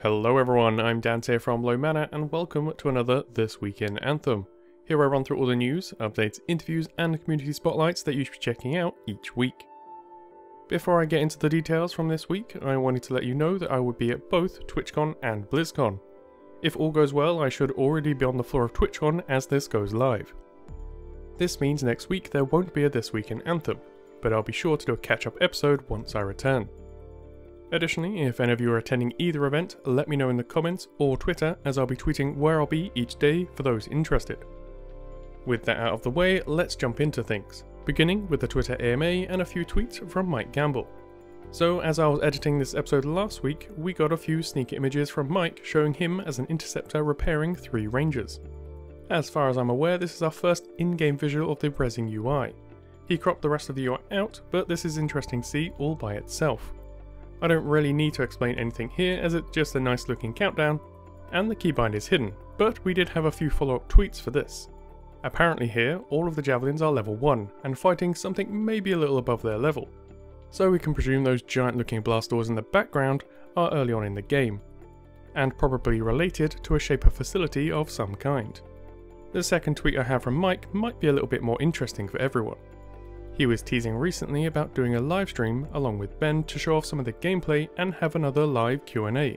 Hello everyone, I'm Dante from Low Mana and welcome to another This Week in Anthem. Here I run through all the news, updates, interviews and community spotlights that you should be checking out each week. Before I get into the details from this week, I wanted to let you know that I would be at both TwitchCon and BlizzCon. If all goes well, I should already be on the floor of TwitchCon as this goes live. This means next week there won't be a This Week in Anthem, but I'll be sure to do a catch-up episode once I return. Additionally, if any of you are attending either event, let me know in the comments or Twitter as I'll be tweeting where I'll be each day for those interested. With that out of the way, let's jump into things, beginning with the Twitter AMA and a few tweets from Mike Gamble. So as I was editing this episode last week, we got a few sneak images from Mike showing him as an Interceptor repairing 3 Rangers. As far as I'm aware, this is our first in-game visual of the Rezzing UI. He cropped the rest of the UI out, but this is interesting to see all by itself. I don't really need to explain anything here as it's just a nice looking countdown, and the keybind is hidden, but we did have a few follow-up tweets for this. Apparently here, all of the javelins are level 1, and fighting something maybe a little above their level. So we can presume those giant looking blast doors in the background are early on in the game, and probably related to a shaper facility of some kind. The second tweet I have from Mike might be a little bit more interesting for everyone. He was teasing recently about doing a live stream along with Ben to show off some of the gameplay and have another live Q&A,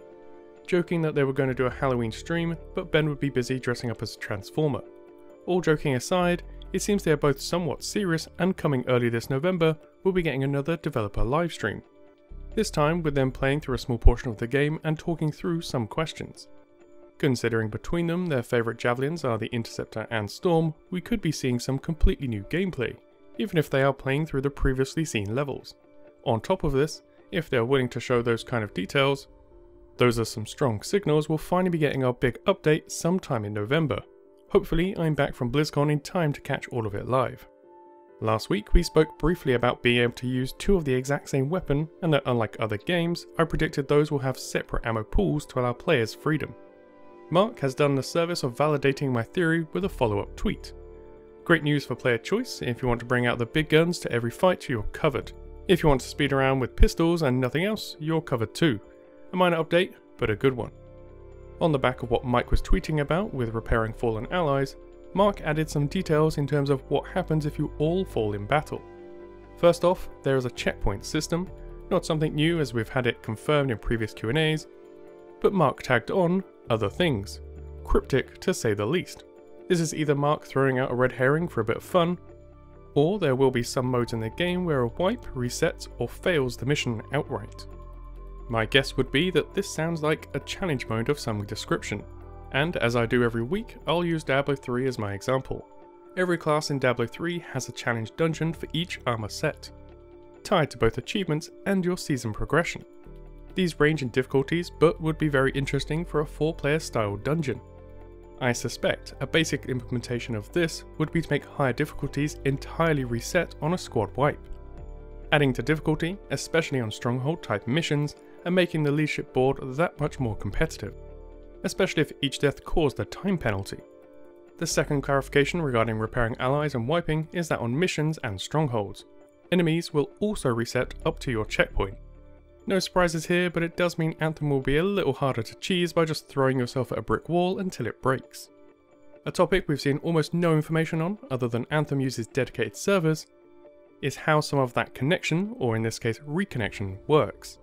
joking that they were going to do a Halloween stream but Ben would be busy dressing up as a Transformer. All joking aside, it seems they are both somewhat serious and coming early this November we'll be getting another developer live stream. This time with them playing through a small portion of the game and talking through some questions. Considering between them their favourite javelins are the Interceptor and Storm, we could be seeing some completely new gameplay, even if they are playing through the previously seen levels. On top of this, if they are willing to show those kind of details, those are some strong signals we'll finally be getting our big update sometime in November. Hopefully I'm back from BlizzCon in time to catch all of it live. Last week we spoke briefly about being able to use 2 of the exact same weapon and that unlike other games, I predicted those will have separate ammo pools to allow players freedom. Mark has done the service of validating my theory with a follow-up tweet. Great news for player choice. If you want to bring out the big guns to every fight, you're covered. If you want to speed around with pistols and nothing else, you're covered too. A minor update, but a good one. On the back of what Mike was tweeting about with repairing fallen allies, Mark added some details in terms of what happens if you all fall in battle. First off, there is a checkpoint system, not something new as we've had it confirmed in previous Q&As, but Mark tagged on other things. Cryptic to say the least. This is either Mark throwing out a red herring for a bit of fun, or there will be some modes in the game where a wipe resets or fails the mission outright. My guess would be that this sounds like a challenge mode of some description, and as I do every week, I'll use Diablo 3 as my example. Every class in Diablo 3 has a challenge dungeon for each armor set, tied to both achievements and your season progression. These range in difficulties but would be very interesting for a 4-player style dungeon. I suspect a basic implementation of this would be to make higher difficulties entirely reset on a squad wipe. Adding to difficulty, especially on stronghold type missions, and making the leadership board that much more competitive, especially if each death caused a time penalty. The second clarification regarding repairing allies and wiping is that on missions and strongholds, enemies will also reset up to your checkpoint. No surprises here, but it does mean Anthem will be a little harder to cheese by just throwing yourself at a brick wall until it breaks. A topic we've seen almost no information on, other than Anthem uses dedicated servers, is how some of that connection, or in this case reconnection, works.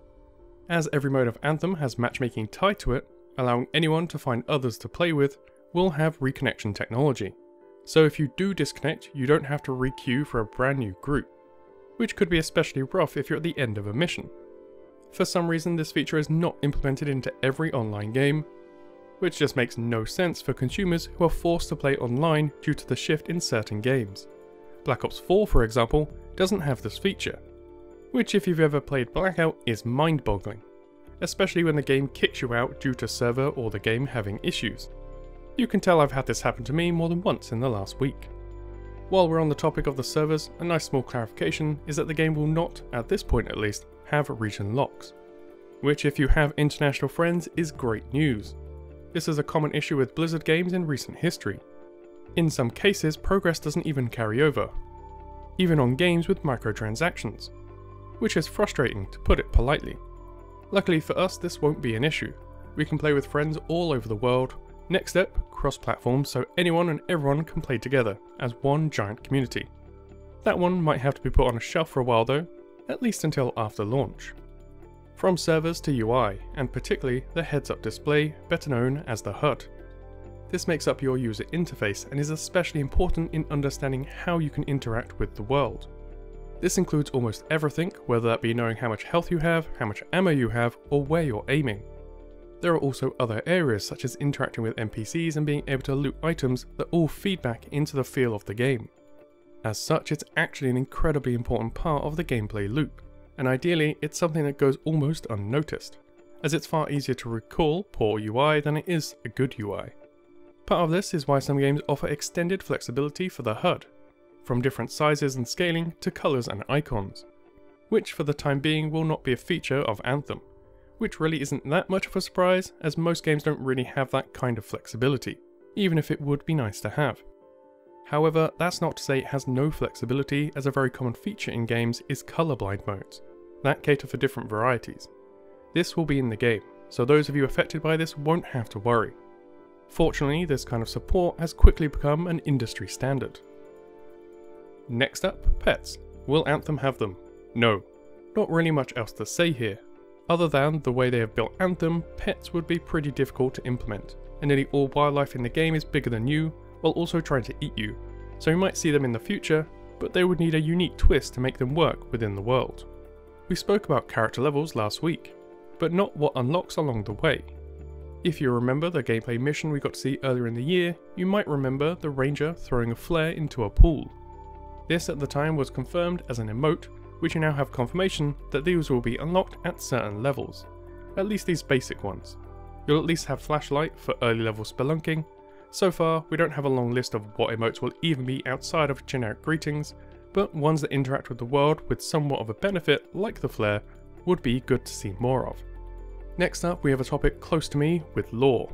As every mode of Anthem has matchmaking tied to it, allowing anyone to find others to play with, will have reconnection technology. So if you do disconnect, you don't have to re-queue for a brand new group, which could be especially rough if you're at the end of a mission. For some reason this feature is not implemented into every online game, which just makes no sense for consumers who are forced to play online due to the shift in certain games. Black Ops 4 for example doesn't have this feature, which if you've ever played Blackout is mind-boggling, especially when the game kicks you out due to server or the game having issues. You can tell I've had this happen to me more than once in the last week. While we're on the topic of the servers, a nice small clarification is that the game will not, at this point at least, have region locks, which if you have international friends is great news. This is a common issue with Blizzard games in recent history. In some cases, progress doesn't even carry over, even on games with microtransactions, which is frustrating to put it politely. Luckily for us this won't be an issue, We can play with friends all over the world. Next step, cross-platform, so anyone and everyone can play together as one giant community. That one might have to be put on a shelf for a while though, at least until after launch. From servers to UI, and particularly the heads-up display, better known as the HUD. This makes up your user interface and is especially important in understanding how you can interact with the world. This includes almost everything, whether that be knowing how much health you have, how much ammo you have, or where you're aiming. There are also other areas such as interacting with NPCs and being able to loot items that all feed back into the feel of the game. As such, it's actually an incredibly important part of the gameplay loop, and ideally it's something that goes almost unnoticed, as it's far easier to recall poor UI than it is a good UI. Part of this is why some games offer extended flexibility for the HUD, from different sizes and scaling to colours and icons, which for the time being will not be a feature of Anthem, which really isn't that much of a surprise as most games don't really have that kind of flexibility, even if it would be nice to have. However, that's not to say it has no flexibility, as a very common feature in games is colorblind modes, that cater for different varieties. This will be in the game, so those of you affected by this won't have to worry. Fortunately, this kind of support has quickly become an industry standard. Next up, pets. Will Anthem have them? No. Not really much else to say here. Other than the way they have built Anthem, pets would be pretty difficult to implement, and nearly all wildlife in the game is bigger than you, while also trying to eat you, so you might see them in the future, but they would need a unique twist to make them work within the world. We spoke about character levels last week, but not what unlocks along the way. If you remember the gameplay mission we got to see earlier in the year, you might remember the ranger throwing a flare into a pool. This at the time was confirmed as an emote, which you now have confirmation that these will be unlocked at certain levels, at least these basic ones. You'll at least have flashlight for early level spelunking. So far, we don't have a long list of what emotes will even be outside of generic greetings, but ones that interact with the world with somewhat of a benefit, like the flare, would be good to see more of. Next up, we have a topic close to me with lore.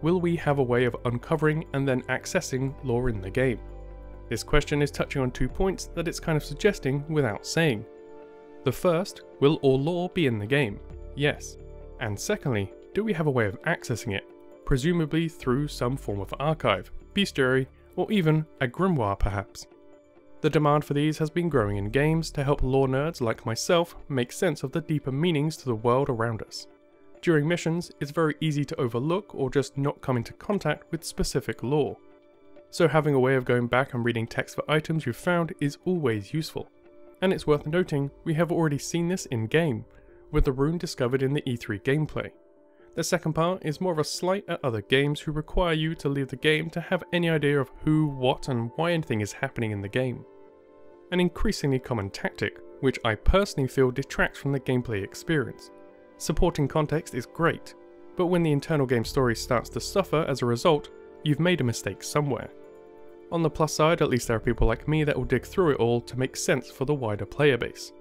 Will we have a way of uncovering and then accessing lore in the game? This question is touching on 2 points that it's kind of suggesting without saying. The first, will all lore be in the game? Yes. And secondly, do we have a way of accessing it? Presumably through some form of archive, bestiary, or even a grimoire perhaps. The demand for these has been growing in games to help lore nerds like myself make sense of the deeper meanings to the world around us. During missions, it's very easy to overlook or just not come into contact with specific lore. So having a way of going back and reading text for items you've found is always useful. And it's worth noting, we have already seen this in game, with the rune discovered in the E3 gameplay. The second part is more of a slight at other games who require you to leave the game to have any idea of who, what, and why anything is happening in the game. An increasingly common tactic, which I personally feel detracts from the gameplay experience. Supporting context is great, but when the internal game story starts to suffer as a result, you've made a mistake somewhere. On the plus side, at least there are people like me that will dig through it all to make sense for the wider player base.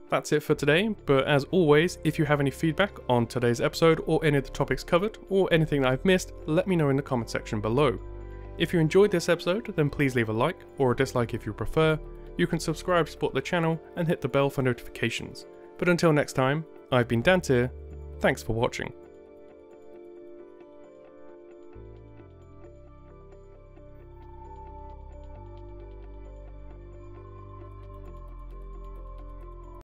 That's it for today, but as always, if you have any feedback on today's episode or any of the topics covered, or anything that I've missed, let me know in the comment section below. If you enjoyed this episode, then please leave a like, or a dislike if you prefer. You can subscribe to support the channel, and hit the bell for notifications. But until next time, I've been Dantir, thanks for watching.